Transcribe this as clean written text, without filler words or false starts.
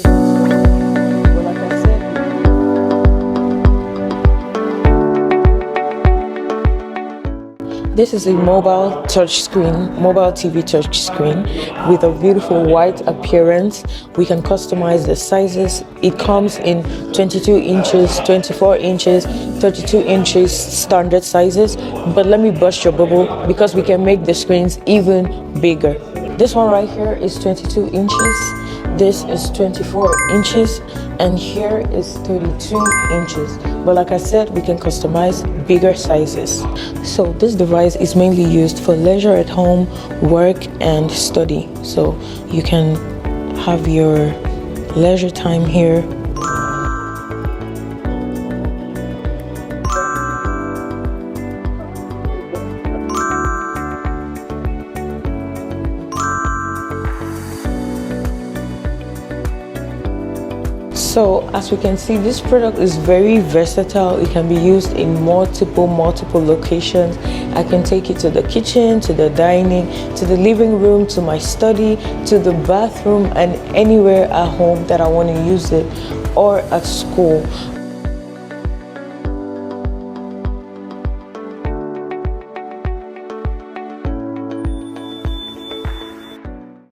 Well, like I said, this is a mobile TV touch screen with a beautiful white appearance. We can customize the sizes. It comes in 22 inches, 24 inches, 32 inches standard sizes. But let me bust your bubble because we can make the screens even bigger. This one right here is 22 inches. This is 24 inches, and here is 32 inches. But like I said, we can customize bigger sizes. So this device is mainly used for leisure at home, work, and study. So you can have your leisure time here. So as we can see, this product is very versatile. It can be used in multiple locations. I can take it to the kitchen, to the dining, to the living room, to my study, to the bathroom, and anywhere at home that I want to use it, or at school.